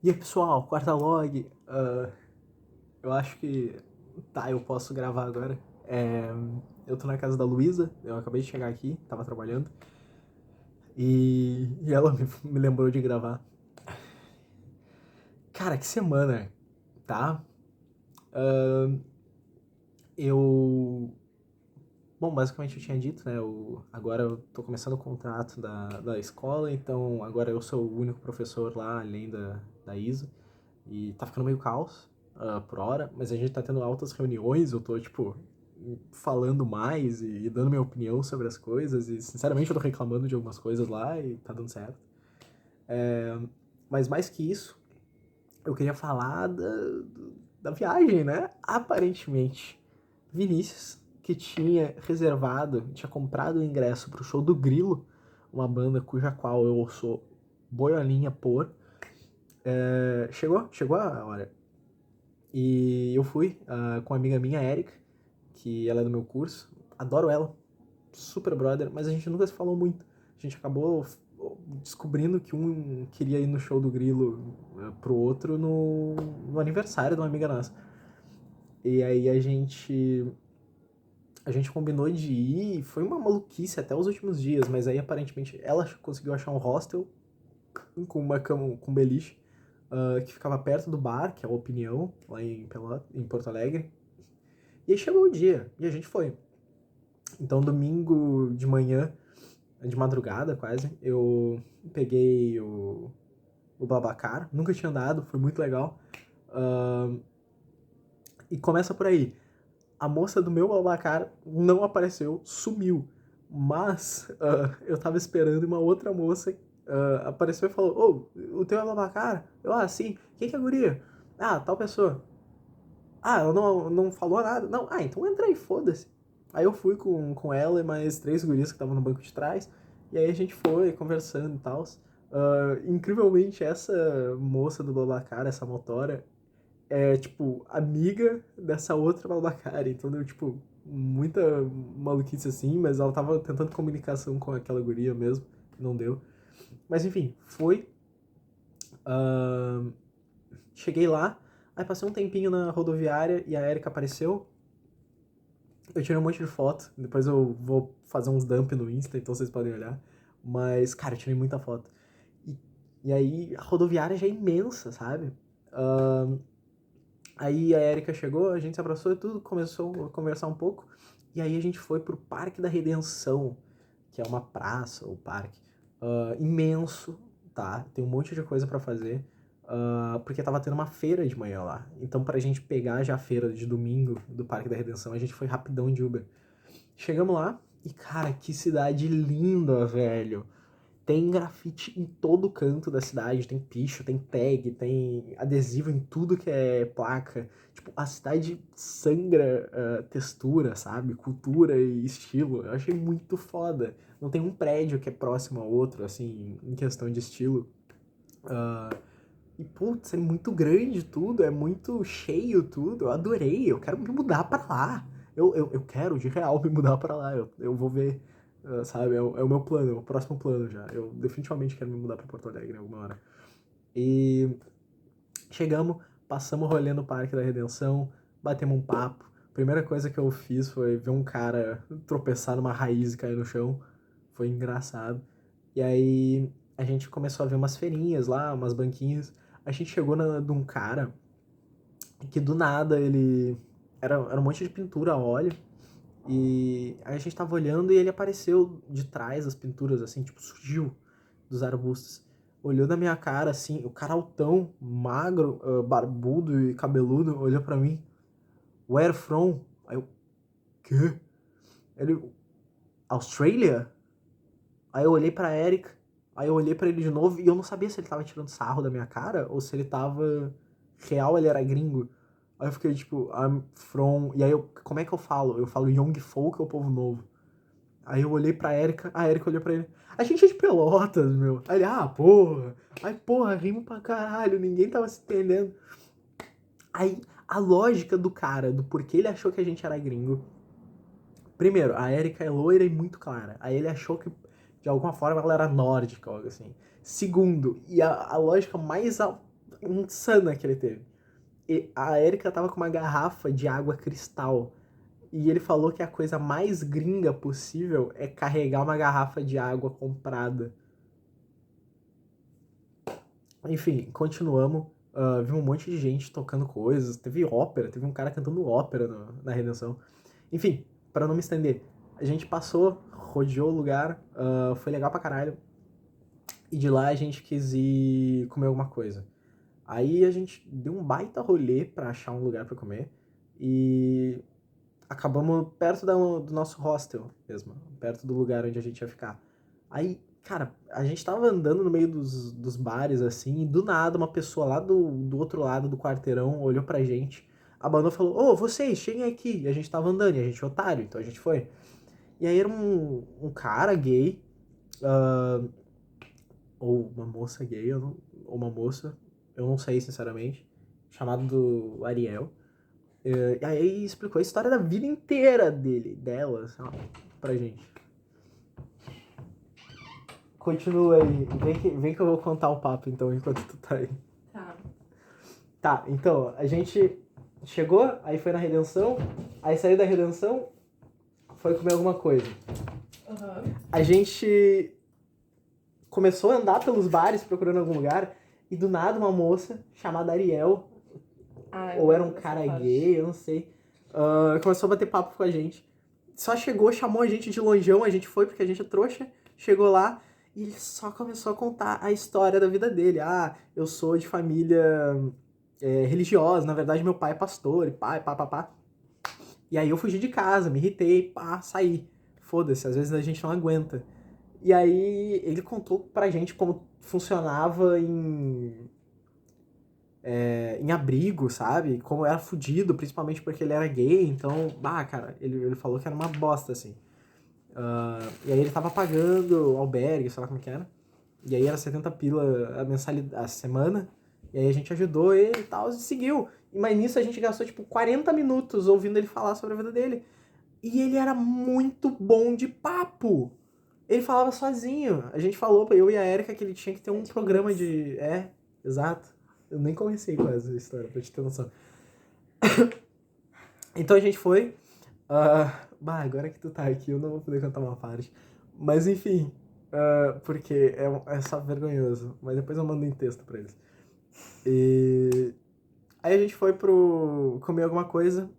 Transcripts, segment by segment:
E aí, pessoal, quarta log. Eu acho que. Tá, eu posso gravar agora. Eu tô na casa da Luísa, eu acabei de chegar aqui, tava trabalhando. E ela me lembrou de gravar. Cara, que semana, tá? Ahn, eu. Bom, basicamente eu tinha dito, né? Agora eu tô começando o contrato da escola, então agora eu sou o único professor lá, além da Isa. E tá ficando meio caos por hora, mas a gente tá tendo altas reuniões, eu tô, tipo, falando mais e dando minha opinião sobre as coisas, e sinceramente eu tô reclamando de algumas coisas lá e tá dando certo. Mas mais que isso, eu queria falar da viagem, né? Aparentemente, Vinícius, que tinha reservado, tinha comprado o ingresso pro show do Grilo, uma banda cuja qual eu sou boiolinha por, chegou a hora. E eu fui com uma amiga minha, Erika, que ela é do meu curso. Adoro ela, super brother, mas a gente nunca se falou muito. A gente acabou descobrindo que um queria ir no show do Grilo pro outro no aniversário de uma amiga nossa. E aí a gente combinou de ir, foi uma maluquice até os últimos dias, mas aí aparentemente ela conseguiu achar um hostel com uma cama, com beliche, que ficava perto do bar, que é a Opinião, lá em Porto Alegre. E aí chegou o dia, e a gente foi. Então, domingo de manhã, de madrugada quase, eu peguei o Babacar. Nunca tinha andado, foi muito legal. Uh, e começa por aí. A moça do meu Babacar não apareceu, sumiu. Mas eu tava esperando uma outra moça apareceu e falou: Ô, o teu é Babacar? Sim. Quem que é a guria? Ah, tal pessoa. Ah, ela não falou nada. Não, então entra aí, foda-se. Aí eu fui com ela e mais três gurias que estavam no banco de trás. E aí a gente foi conversando e tal. Incrivelmente, essa moça do Babacar, essa motora, é, tipo, amiga dessa outra Babacar. Então deu, tipo, muita maluquice assim, mas ela tava tentando comunicação com aquela guria mesmo. Não deu. Mas enfim, foi. ah, Cheguei lá, aí passei um tempinho na rodoviária e a Erika apareceu. Eu tirei um monte de foto, depois eu vou fazer uns dump no Insta, então vocês podem olhar. Mas, cara, eu tirei muita foto. E, e aí a rodoviária já é imensa, sabe? Ahn, Aí a Erika chegou, a gente se abraçou e tudo, começou a conversar um pouco. E aí a gente foi pro Parque da Redenção, que é uma praça, ou parque, imenso, tá? Tem um monte de coisa pra fazer. Porque tava tendo uma feira de manhã lá. Então, pra gente pegar já a feira de domingo do Parque da Redenção, a gente foi rapidão de Uber. Chegamos lá e, cara, que cidade linda, velho. Tem grafite em todo canto da cidade, tem picho, tem tag, tem adesivo em tudo que é placa. Tipo, a cidade sangra textura, sabe? Cultura e estilo. Eu achei muito foda. Não tem um prédio que é próximo ao outro, assim, em questão de estilo. Ah, e, putz, é muito grande tudo, é muito cheio tudo. Eu adorei, eu quero me mudar pra lá. Eu quero, de real, me mudar pra lá. Eu vou ver, sabe? É o meu plano, é o próximo plano já. Eu definitivamente quero me mudar pra Porto Alegre alguma hora. E chegamos, passamos rolê no Parque da Redenção, batemos um papo. Primeira coisa que eu fiz foi ver um cara tropeçar numa raiz e cair no chão. Foi engraçado. E aí a gente começou a ver umas feirinhas lá, umas banquinhas. A gente chegou de um cara que do nada ele. Era um monte de pintura a óleo. E aí a gente tava olhando e ele apareceu de trás das pinturas, assim, tipo, surgiu dos arbustos. Olhou na minha cara, assim, o cara altão, magro, barbudo e cabeludo, olhou pra mim. Where from? Aí eu, quê? Ele, Australia? Aí eu olhei pra Eric, aí eu olhei pra ele de novo e eu não sabia se ele tava tirando sarro da minha cara ou se ele tava real, ele era gringo. Aí eu fiquei tipo, I'm from. E aí eu, como é que eu falo? Eu falo Young Folk ou Povo Novo? Aí eu olhei pra Erika, a Erika olhou pra ele. A gente é de Pelotas, meu. Aí ele, porra. Aí, porra, rimo pra caralho, ninguém tava se entendendo. Aí, a lógica do cara, do porquê ele achou que a gente era gringo. Primeiro, a Erika é loira e muito clara. Aí ele achou que, de alguma forma, ela era nórdica, algo assim. Segundo, e a lógica mais insana que ele teve. E a Erika tava com uma garrafa de água cristal. E ele falou que a coisa mais gringa possível é carregar uma garrafa de água comprada. Enfim, continuamos. Vimos um monte de gente tocando coisas. Teve ópera, teve um cara cantando ópera na Redenção. Enfim, para não me estender, a gente passou, rodeou o lugar, foi legal pra caralho. E de lá a gente quis ir comer alguma coisa. Aí a gente deu um baita rolê pra achar um lugar pra comer. E acabamos perto do nosso hostel mesmo, perto do lugar onde a gente ia ficar. Aí, cara, a gente tava andando no meio dos bares, assim, e do nada uma pessoa lá do outro lado do quarteirão olhou pra gente, abanou e falou, ô, vocês, cheguem aqui. E a gente tava andando, e a gente é otário, então a gente foi. E aí era um cara gay, ou uma moça gay, ou uma moça, eu não sei sinceramente, chamado do Ariel. E aí explicou a história da vida inteira dela, sei lá, pra gente. Continua aí, vem que eu vou contar o papo então, enquanto tu tá aí. Tá. Tá, então, a gente chegou, aí foi na Redenção, aí saiu da Redenção, foi comer alguma coisa. Uhum. A gente começou a andar pelos bares procurando algum lugar, e do nada uma moça chamada Ariel, ou era um cara gay, eu não sei, começou a bater papo com a gente. Só chegou, chamou a gente de longeão, a gente foi porque a gente é trouxa, chegou lá e ele só começou a contar a história da vida dele. Ah, eu sou de família religiosa, na verdade meu pai é pastor, e pá. E aí eu fugi de casa, me irritei, saí. Foda-se, às vezes a gente não aguenta. E aí ele contou pra gente como funcionava em abrigo, sabe? Como era fudido, principalmente porque ele era gay, então, cara, ele falou que era uma bosta, assim. E aí ele tava pagando albergue, sei lá como que era. E aí era 70 pila a mensalidade, a semana. E aí a gente ajudou ele e tal, e seguiu. Mas nisso a gente gastou, tipo, 40 minutos ouvindo ele falar sobre a vida dele. E ele era muito bom de papo. Ele falava sozinho. A gente falou, eu e a Erika, que ele tinha que ter um programa de... Exato. Eu nem comecei com essa história, pra te ter noção. Então a gente foi. Agora que tu tá aqui, eu não vou poder cantar uma parte. Mas enfim, porque é só vergonhoso. Mas depois eu mando em texto pra eles. E aí a gente foi comer alguma coisa.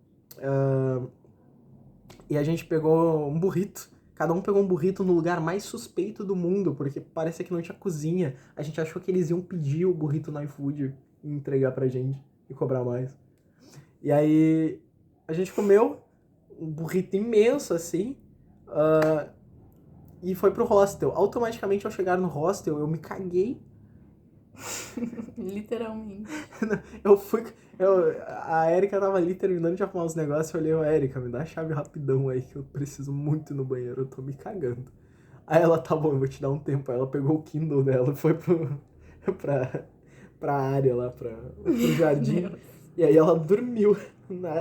E a gente pegou um burrito. Cada um pegou um burrito no lugar mais suspeito do mundo, porque parecia que não tinha cozinha. A gente achou que eles iam pedir o burrito no iFood e entregar pra gente e cobrar mais. E aí a gente comeu um burrito imenso, assim, e foi pro hostel. Automaticamente, ao chegar no hostel, eu me caguei. Literalmente. A Erika tava ali terminando de arrumar os negócios. Eu olhei, Erika, me dá a chave rapidão aí, que eu preciso muito ir no banheiro, eu tô me cagando. Aí ela, tá bom, eu vou te dar um tempo. Aí ela pegou o Kindle dela e foi pra área lá, pro jardim. E aí ela dormiu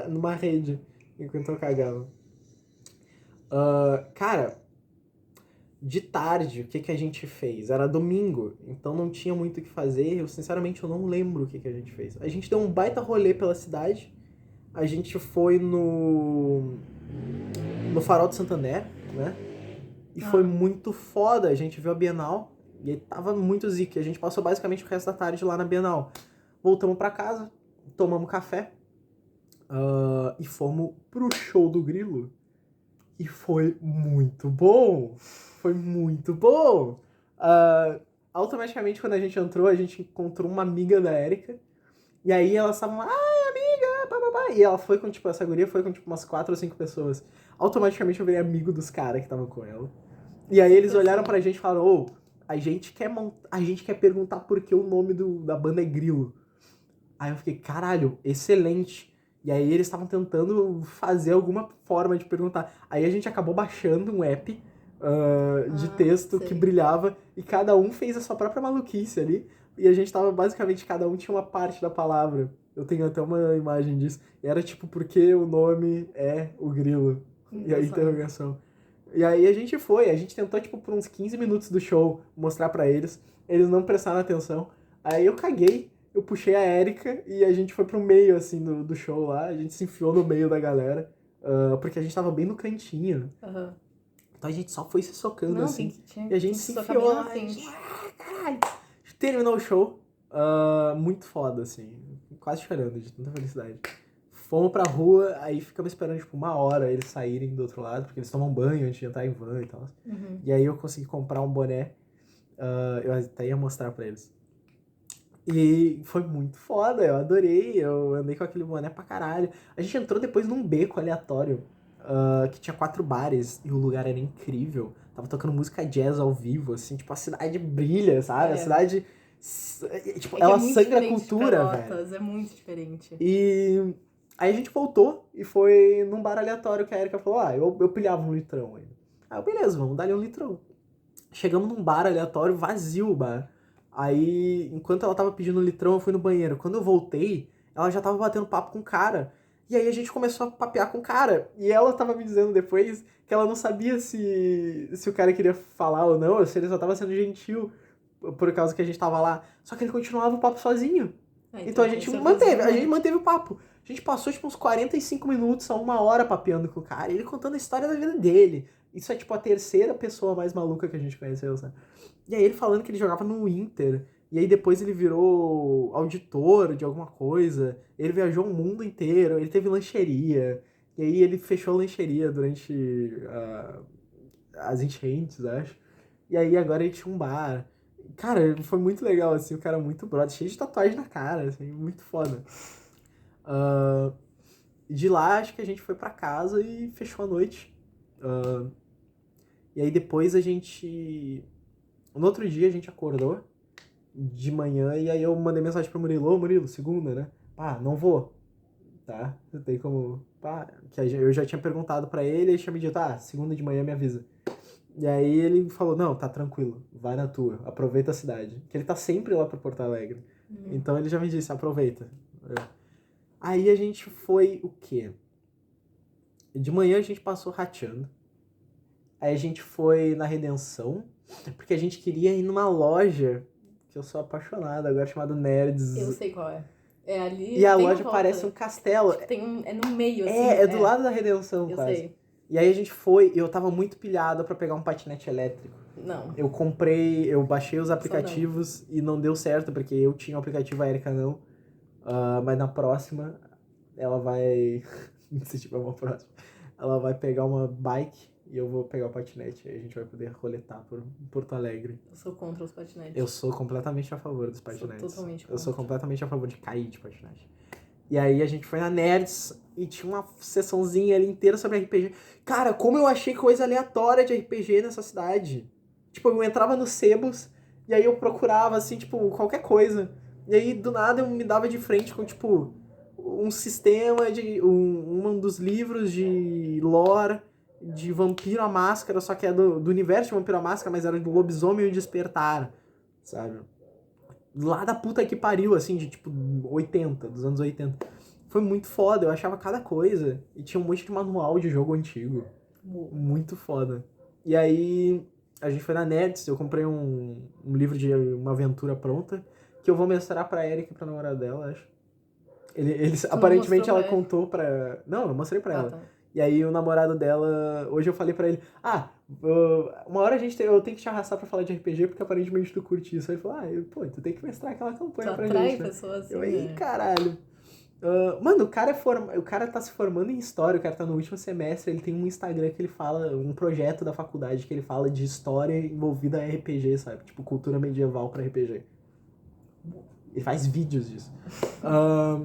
numa rede enquanto eu cagava. Cara, de tarde, o que a gente fez? Era domingo, então não tinha muito o que fazer. Sinceramente, eu não lembro o que a gente fez. A gente deu um baita rolê pela cidade. A gente foi no Farol de Santander, né? E foi muito foda. A gente viu a Bienal e aí tava muito zique. A gente passou basicamente o resto da tarde lá na Bienal. Voltamos pra casa, tomamos café e fomos pro show do Grilo. E foi muito bom. Foi muito bom. Automaticamente, quando a gente entrou, a gente encontrou uma amiga da Erika. E aí elas estavam lá, ai, amiga, papapá. E ela foi com, tipo, essa guria foi com, tipo, umas 4 ou 5 pessoas. Automaticamente eu virei amigo dos caras que estavam com ela. E aí eles olharam pra gente e falaram, a gente quer perguntar por que o nome da banda é Grilo. Aí eu fiquei, caralho, excelente. E aí eles estavam tentando fazer alguma forma de perguntar. Aí a gente acabou baixando um app de texto que brilhava e cada um fez a sua própria maluquice ali. E a gente tava, basicamente, cada um tinha uma parte da palavra. Eu tenho até uma imagem disso. E era tipo, porque o nome é o grilo. E aí, interrogação. E aí a gente tentou, tipo, por uns 15 minutos do show, mostrar pra eles. Eles não prestaram atenção. Aí eu caguei. eu puxei a Erika e a gente foi pro meio, assim, do show lá. A gente se enfiou no meio da galera, porque a gente tava bem no cantinho. Aham. Então a gente só foi se socando, Não, assim. tinha E a gente que se socar enfiou bem na lá. A gente, frente. caralho. Terminou o show. Muito foda, assim. Quase chorando de tanta felicidade. Fomos pra rua, aí ficamos esperando, tipo, 1 hora eles saírem do outro lado, porque eles tomam banho antes de entrar em van e tal. Uhum. E aí eu consegui comprar um boné. Eu até ia mostrar pra eles. E foi muito foda, eu adorei. Eu andei com aquele boné pra caralho. A gente entrou depois num beco aleatório, que tinha 4 bares, e o lugar era incrível. Tava tocando música jazz ao vivo, assim, tipo, a cidade brilha, sabe? A cidade. Tipo, É que ela é muito sangra a diferente de cultura, velho. Pelotas, é muito diferente. E aí a gente voltou e foi num bar aleatório que a Erika falou: eu pilhava um litrão ainda. Aí eu, beleza, vamos dar-lhe um litrão. Chegamos num bar aleatório, vazio o bar. Aí, enquanto ela tava pedindo um litrão, eu fui no banheiro. Quando eu voltei, ela já tava batendo papo com o cara. E aí a gente começou a papear com o cara. E ela tava me dizendo depois que ela não sabia se o cara queria falar ou não, ou se ele só tava sendo gentil por causa que a gente tava lá. Só que ele continuava o papo sozinho. Então a gente manteve o papo. A gente passou tipo uns 45 minutos a 1 hora papeando com o cara, ele contando a história da vida dele. Isso é tipo a terceira pessoa mais maluca que a gente conheceu, sabe? E aí ele falando que ele jogava no Inter, e aí depois ele virou auditor de alguma coisa, ele viajou o mundo inteiro, ele teve lancheria, e aí ele fechou a lancheria durante as enchentes, acho. E aí agora ele tinha um bar. Cara, foi muito legal, assim, o cara muito brother, cheio de tatuagem na cara, assim, muito foda. De lá, acho que a gente foi pra casa e fechou a noite. E aí depois a gente... No outro dia a gente acordou de manhã e aí eu mandei mensagem pro Murilo: ô Murilo, segunda, né? Pá, não vou, tá? Não tem como... Pá, que eu já tinha perguntado pra ele, ele tinha me dito: segunda de manhã me avisa. E aí ele falou: não, tá tranquilo, vai na tua, aproveita a cidade. Que ele tá sempre lá pro Porto Alegre. Então ele já me disse: aproveita. Aí a gente foi o quê? De manhã a gente passou rateando. Aí a gente foi na Redenção, porque a gente queria ir numa loja que eu sou apaixonado agora, chamada Nerds. Eu sei qual é. É ali. E a bem loja na volta. parece um castelo. Tipo, é no meio, assim. É do lado da Redenção, Eu quase. sei. E aí a gente foi, e eu tava muito pilhado pra pegar um patinete elétrico. Não. Eu baixei os aplicativos e não deu certo, porque eu tinha o aplicativo, a Erika não. Mas na próxima, ela vai... se tiver uma próxima, ela vai pegar uma bike e eu vou pegar o patinete. Aí a gente vai poder roletar por Porto Alegre. Eu sou contra os patinetes. Eu sou completamente a favor dos patinetes. Sou totalmente Eu sou contra. completamente a favor de cair de patinete. E aí a gente foi na Nerds e tinha uma sessãozinha ali inteira sobre RPG. Cara, como eu achei coisa aleatória de RPG nessa cidade. Tipo, eu entrava no Sebos e aí eu procurava, assim, tipo, qualquer coisa. E aí, do nada, eu me dava de frente com, tipo, um sistema de... um dos livros de lore de Vampiro à Máscara, só que é do universo de Vampiro à Máscara, mas era do Lobisomem e o Despertar, sabe? Lá da puta que pariu, assim, de tipo 80, dos anos 80. Foi muito foda, eu achava cada coisa. E tinha um monte de manual de jogo antigo. Muito foda. E aí, a gente foi na Nerds, eu comprei um livro de uma aventura pronta, que eu vou mostrar pra Erika e pra namorada dela, acho. Aparentemente ela contou pra... Não, eu mostrei pra ela. Tá. E aí o namorado dela, hoje eu falei pra ele: uma hora eu tenho que te arrastar pra falar de RPG, porque aparentemente tu curte isso. Aí ele falou: pô, tu tem que mestrar aquela campanha pra gente, né? Pessoas assim, eu aí, caralho. Mano, o cara tá se formando em história, o cara tá no último semestre, ele tem um Instagram que ele fala, um projeto da faculdade que ele fala de história envolvida a RPG, sabe? Tipo, cultura medieval pra RPG. Ele faz vídeos disso. A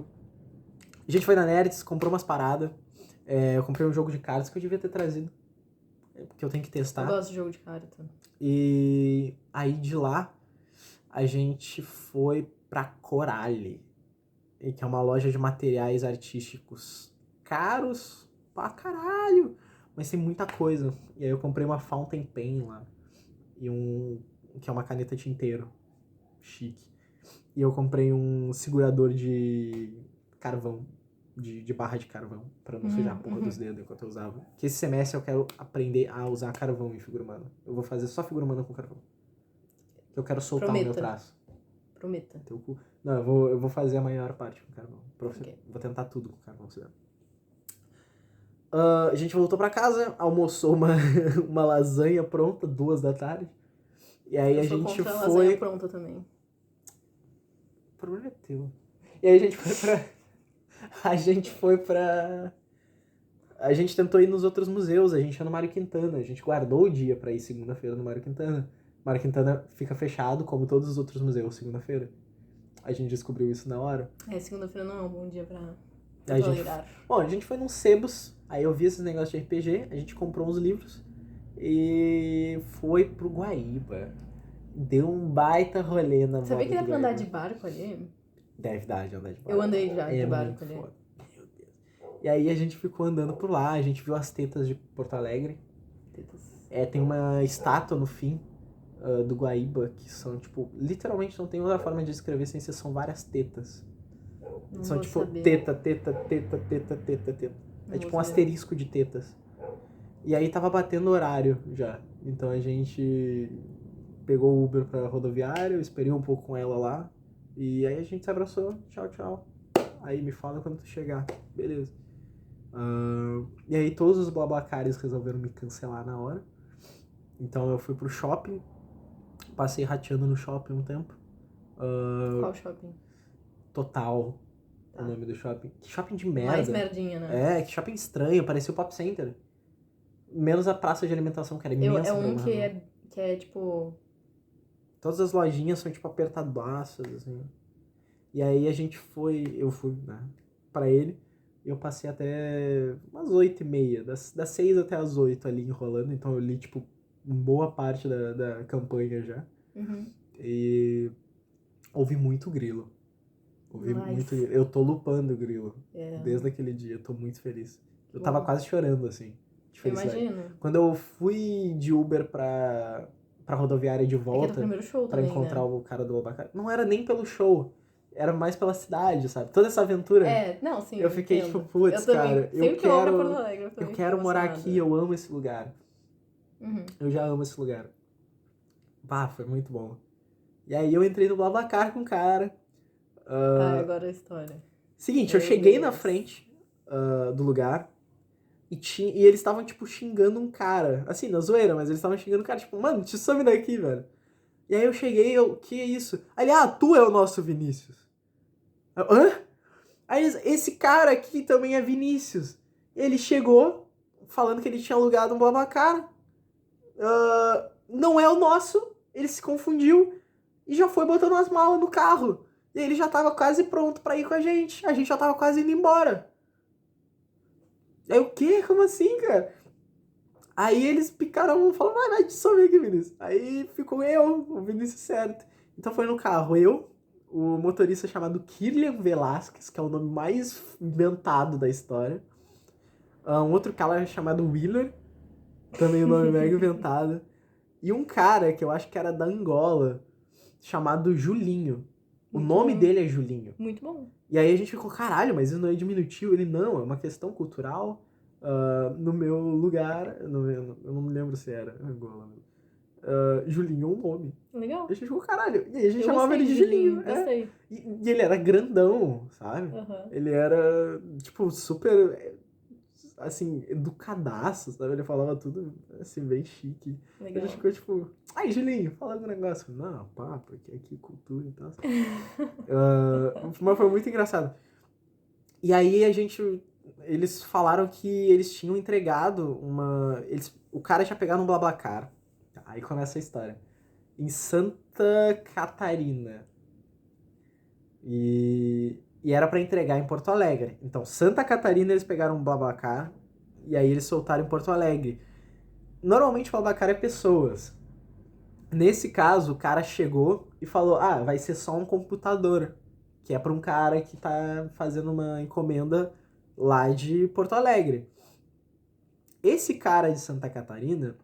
gente foi na Nerds, comprou umas paradas. Eu comprei um jogo de cartas que eu devia ter trazido. Porque eu tenho que testar. Eu gosto de jogo de carta. E aí de lá, a gente foi pra Coralie, que é uma loja de materiais artísticos caros pra caralho. Mas tem muita coisa. E aí eu comprei uma fountain pen lá. Que é uma caneta tinteiro. Chique. E eu comprei um segurador de carvão. De barra de carvão, pra não sujar a porra dos dedos enquanto eu usava. Que esse semestre eu quero aprender a usar carvão em figura humana. Eu vou fazer só figura humana com carvão. Eu quero soltar o meu traço. Prometa. Teu cu. Não, eu vou fazer a maior parte com carvão. Ok. Vou tentar tudo com carvão. A gente voltou pra casa, almoçou uma lasanha pronta, 2 da tarde. E aí Eu a sou gente contra a foi... lasanha pronta também. O problema é teu. E aí a gente foi pra... A gente foi pra... A gente tentou ir nos outros museus, a gente ia no Mário Quintana. A gente guardou o dia pra ir segunda-feira no Mário Quintana. Mário Quintana fica fechado, como todos os outros museus, segunda-feira. A gente descobriu isso na hora. Segunda-feira não é um bom dia pra A gente... tolerar. Bom, a gente foi num Sebos, aí eu vi esses negócios de RPG, a gente comprou uns livros e foi pro Guaíba. Deu um baita rolê na Sabia volta que dá do pra andar Guaíba. de barco ali? Deve dar de andar de barco. Eu andei já de barco muito ali. foda. Meu Deus. E aí a gente ficou andando por lá, a gente viu as tetas de Porto Alegre. Tetas. Tem uma estátua no fim do Guaíba, que são, tipo, literalmente não tem outra forma de descrever sem ser, são várias tetas. Não São vou tipo saber. teta. Não É tipo vou um saber. asterisco de tetas. E aí tava batendo horário já. Então a gente pegou o Uber pra rodoviária, eu esperei um pouco com ela lá. E aí a gente se abraçou, tchau. Aí me fala quando tu chegar. Beleza. E aí todos os Blablacares resolveram me cancelar na hora. Então eu fui pro shopping, passei rateando no shopping um tempo. Qual shopping? Total, Tá. o nome do shopping. Que shopping de Mais merda. merdinha, né? Que shopping estranho, parecia o Pop Center. Menos a praça de alimentação, que era imensa. É um pra que caramba. é tipo... Todas as lojinhas são tipo apertadaças, assim. E aí eu fui, né, pra ele. Eu passei até umas 8h30, das 6 até as 8 ali enrolando. Então eu li, tipo, boa parte da campanha já. Uhum. E ouvi muito grilo. Ouvi Nice. muito grilo. Eu tô lupando o grilo. É. Desde aquele dia, eu tô muito feliz. Eu Bom. tava quase chorando, assim, de Eu felicidade. imagino. Quando eu fui de Uber pra rodoviária de É que era o volta, primeiro show pra também, encontrar né? o cara do Babacar, não era nem pelo show, era mais pela cidade, sabe? Toda essa aventura. Não, sim, Eu fiquei entendo. tipo, putz, Eu também. cara, Sempre que eu vou pra Porto Alegre, eu também eu quero fico morar emocionada. aqui, eu amo esse lugar. Uhum. Eu já amo esse lugar. Bah, foi muito bom. E aí eu entrei no BlaBlaCar com o cara. Agora a história. Seguinte, eu Meu cheguei na Deus. frente do lugar e eles estavam, tipo, xingando um cara. Assim, na zoeira, mas eles estavam xingando um cara, tipo, mano, te some daqui, velho. E aí eu cheguei, que é isso? Aí ele, tu é o nosso Vinícius. Hã? Aí esse cara aqui também é Vinícius. Ele chegou falando que ele tinha alugado um BlaBlaCar. Não é o nosso. Ele se confundiu e já foi botando as malas no carro. E ele já tava quase pronto pra ir com a gente. A gente já tava quase indo embora. Aí o quê? Como assim, cara? Aí eles picaram, falaram, vai, te some aqui, Vinícius. Aí ficou o Vinícius certo. Então foi no carro, o motorista chamado Kirlian Velasquez, que é o nome mais inventado da história. Um outro cara chamado Wheeler, também o nome mega inventado. E um cara que eu acho que era da Angola, chamado Julinho. O Muito nome bom. dele é Julinho. Muito bom. E aí a gente ficou, caralho, mas isso não é diminutivo? Ele, não, é uma questão cultural. No meu lugar, eu não me lembro se era Angola. Julinho é um nome. Legal. E a gente ficou, caralho. E aí a gente Eu chamava gostei ele de de Julinho. Gostei. E ele era grandão, sabe? Uhum. Ele era, tipo, super, assim, educadaço, sabe? Ele falava tudo, assim, bem chique. Legal. A gente ficou, tipo, ai, Julinho, fala um negócio. Não, pá, porque aqui cultura e tal. Mas foi muito engraçado. E aí eles falaram que eles tinham entregado o cara tinha pegado um BlaBlaCar. Aí começa a história. Em Santa Catarina. E era pra entregar em Porto Alegre. Então, Santa Catarina eles pegaram um BlaBlaCar e aí eles soltaram em Porto Alegre. Normalmente o BlaBlaCar é pessoas. Nesse caso, o cara chegou e falou, vai ser só um computador. Que é pra um cara que tá fazendo uma encomenda lá de Porto Alegre. Esse cara de Santa Catarina...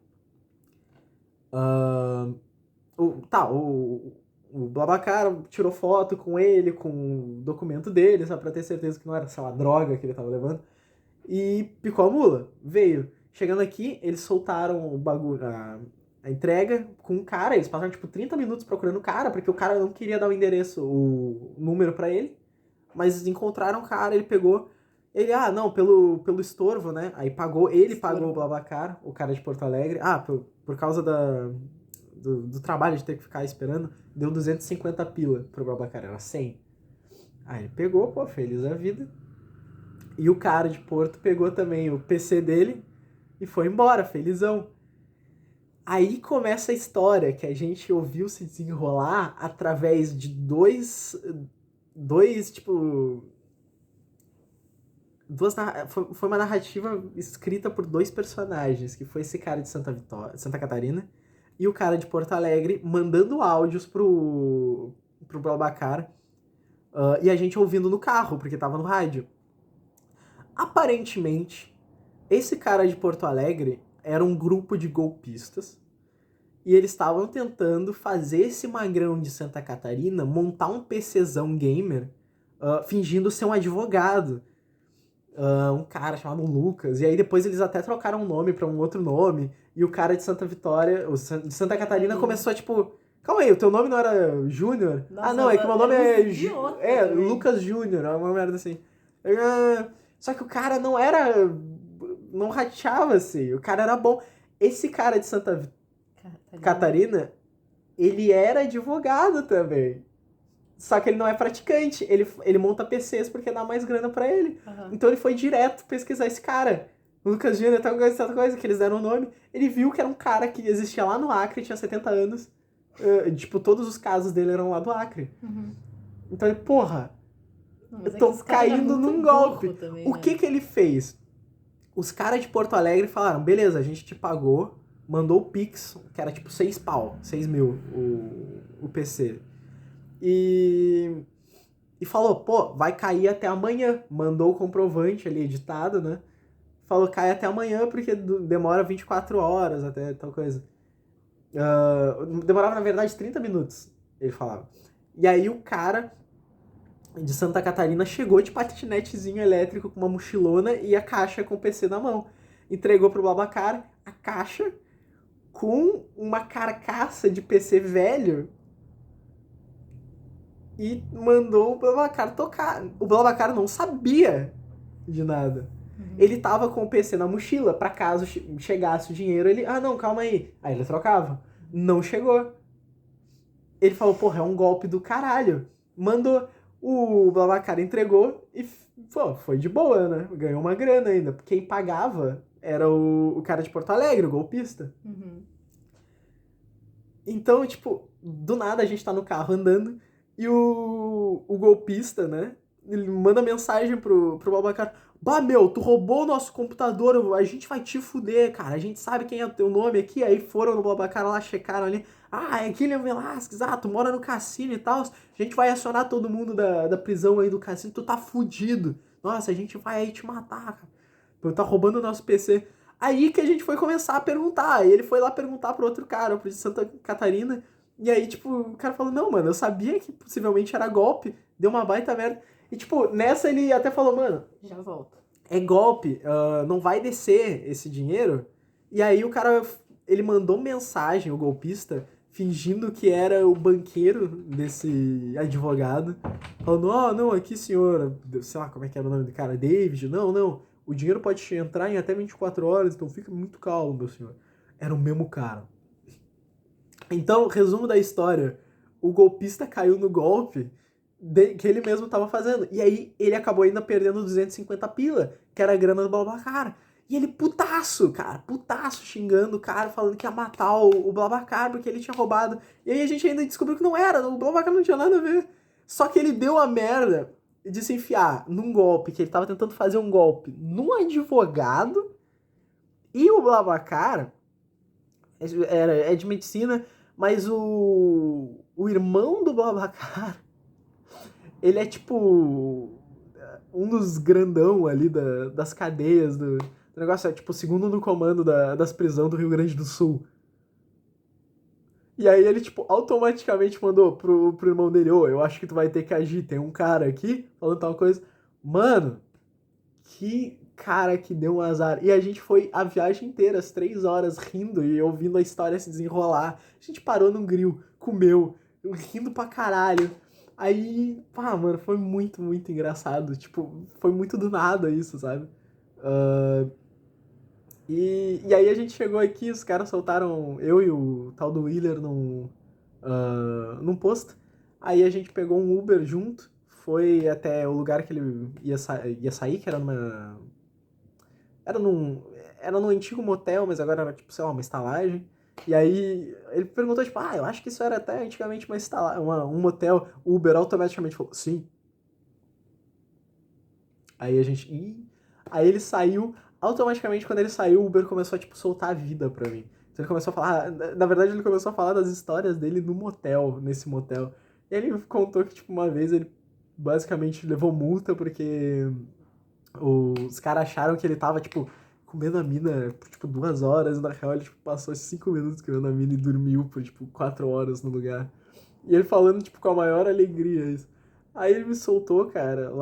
o BlaBlaCar tirou foto com ele, com o documento dele, só pra ter certeza que não era, sei lá, droga que ele tava levando. E picou a mula. Veio. Chegando aqui, eles soltaram o bagulho, a entrega com um cara. Eles passaram, tipo, 30 minutos procurando o cara, porque o cara não queria dar o endereço, o número pra ele. Mas encontraram o cara, ele pegou. Ele, não, pelo estorvo, né? Aí pagou, ele pagou o BlaBlaCar, o cara de Porto Alegre. Por causa do trabalho de ter que ficar esperando, deu 250 pila pro BlaBlaCar, era 100. Aí ele pegou, pô, feliz da vida. E o cara de Porto pegou também o PC dele e foi embora, felizão. Aí começa a história que a gente ouviu se desenrolar através de dois tipo... Foi uma narrativa escrita por dois personagens, que foi esse cara de Santa Catarina e o cara de Porto Alegre, mandando áudios pro BlaBlaCar, e a gente ouvindo no carro, porque tava no rádio. Aparentemente, esse cara de Porto Alegre era um grupo de golpistas e eles estavam tentando fazer esse magrão de Santa Catarina montar um PCzão gamer, fingindo ser um advogado. Um cara chamado Lucas, e aí depois eles até trocaram o nome pra um outro nome, e o cara de Santa Vitória, de Santa Catarina, começou a tipo, calma aí, o teu nome não era Júnior? Não, é que o meu nome é Lucas Júnior, uma merda assim. Só que o cara não rateava-se, o cara era bom. Esse cara de Santa Catarina, ele era advogado também. Só que ele não é praticante, ele monta PCs porque dá mais grana pra ele. Uhum. Então ele foi direto pesquisar esse cara. Lucas Júnior, tal coisa, que eles deram o nome. Ele viu que era um cara que existia lá no Acre, tinha 70 anos. Tipo, todos os casos dele eram lá do Acre. Uhum. Então ele, porra, eu É tô caindo num golpe. Também, o que ele fez? Os caras de Porto Alegre falaram, beleza, a gente te pagou, mandou o Pix, que era tipo 6 mil o PC. E falou, pô, vai cair até amanhã. Mandou o comprovante ali editado, né? Falou, cai até amanhã porque demora 24 horas até tal coisa. Demorava, na verdade, 30 minutos, ele falava. E aí o cara de Santa Catarina chegou de patinetezinho elétrico com uma mochilona e a caixa com o PC na mão. Entregou pro BlaBlaCar a caixa com uma carcaça de PC velho e mandou o BlaBlaCar tocar. O BlaBlaCar não sabia de nada. Ele tava com o PC na mochila, pra caso chegasse o dinheiro, ele... não, calma aí. Aí ele trocava. Não chegou. Ele falou, porra, é um golpe do caralho. Mandou. O BlaBlaCar entregou e, pô, foi de boa, né? Ganhou uma grana ainda. Quem pagava era o cara de Porto Alegre, o golpista. Uhum. Então, tipo, do nada a gente tá no carro andando e o golpista, né? Ele manda mensagem pro BlaBlaCar. Bah, meu, tu roubou o nosso computador, a gente vai te fuder, cara. A gente sabe quem é o teu nome aqui. Aí foram no BlaBlaCar lá, checaram ali. É Guilherme Velasquez, tu mora no cassino e tal. A gente vai acionar todo mundo da prisão aí do cassino. Tu tá fudido. Nossa, a gente vai aí te matar, cara. Tu tá roubando o nosso PC. Aí que a gente foi começar a perguntar. E ele foi lá perguntar pro outro cara, pro de Santa Catarina. E aí, tipo, o cara falou, não, mano, eu sabia que possivelmente era golpe. Deu uma baita merda. E, tipo, nessa ele até falou, mano... Já volto. É golpe, não vai descer esse dinheiro. E aí o cara, ele mandou mensagem, o golpista, fingindo que era o banqueiro desse advogado. Falando, não, aqui senhor, sei lá como é que era o nome do cara, David, não, o dinheiro pode entrar em até 24 horas, então fica muito calmo, meu senhor. Era o mesmo cara. Então, resumo da história, o golpista caiu no golpe que ele mesmo tava fazendo. E aí ele acabou ainda perdendo 250 pila, que era a grana do BlaBlaCar. E ele putaço, xingando o cara, falando que ia matar o BlaBlaCar porque ele tinha roubado. E aí a gente ainda descobriu que não era, o BlaBlaCar não tinha nada a ver. Só que ele deu a merda de se enfiar num golpe, que ele tava tentando fazer um golpe num advogado, e o BlaBlaCar é de medicina, mas o irmão do BlaBlaCar, ele é tipo um dos grandão ali das cadeias do negócio, é tipo o segundo no comando das prisões do Rio Grande do Sul. E aí ele, tipo, automaticamente mandou pro irmão dele, eu acho que tu vai ter que agir, tem um cara aqui falando tal coisa. Mano, que cara que deu um azar. E a gente foi a viagem inteira, as 3 horas, rindo e ouvindo a história se desenrolar. A gente parou num grill, comeu, rindo pra caralho. Aí, pá, mano, foi muito, muito engraçado. Tipo, foi muito do nada isso, sabe? E aí a gente chegou aqui, os caras soltaram eu e o tal do Wheeler num posto. Aí a gente pegou um Uber junto, foi até o lugar que ele ia sair, que era numa. Era num. Era num antigo motel, mas agora era, tipo, sei lá, uma estalagem. E aí ele perguntou, tipo, eu acho que isso era até antigamente um motel. O Uber automaticamente falou, sim. Aí a gente. Aí ele saiu. Automaticamente, quando ele saiu, o Uber começou a, tipo, soltar a vida pra mim. Então ele começou a falar. Na verdade, ele começou a falar das histórias dele no motel, nesse motel. E ele contou que, tipo, uma vez ele basicamente levou multa porque os caras acharam que ele tava, tipo, comendo a mina por, tipo, 2 horas. E na real, ele, tipo, passou 5 minutos comendo a mina e dormiu por, tipo, 4 horas no lugar. E ele falando, tipo, com a maior alegria isso. Aí ele me soltou, cara,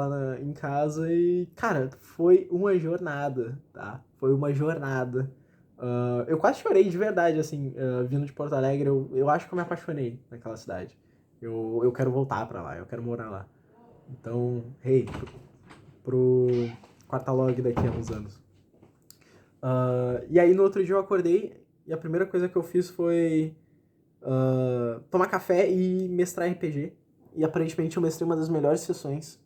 em casa e, cara, foi uma jornada, tá? Foi uma jornada. Eu quase chorei de verdade, assim, vindo de Porto Alegre. Eu acho que eu me apaixonei naquela cidade. Eu quero voltar pra lá, eu quero morar lá. Então, hey, pro Quartalog daqui a uns anos. E aí no outro dia eu acordei e a primeira coisa que eu fiz foi tomar café e mestrar RPG. E aparentemente eu mestrei uma das melhores sessões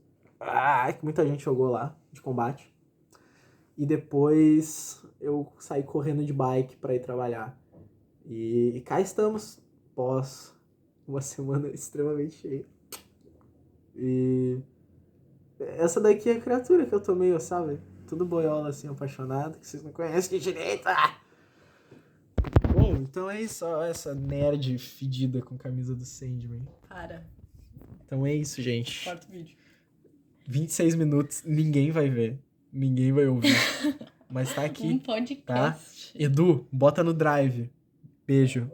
que muita gente jogou lá, de combate. E depois eu saí correndo de bike pra ir trabalhar. E cá estamos, pós uma semana extremamente cheia. E essa daqui é a criatura que eu tô meio, sabe? Tudo boiola assim, apaixonado, que vocês não conhecem de direito. Bom, então é isso, ó, essa nerd fedida com camisa do Sandman. Para. Então é isso, gente. Corta o vídeo. 26 minutos, ninguém vai ver. Ninguém vai ouvir. Mas tá aqui. Um podcast. Tá? Edu, bota no Drive. Beijo.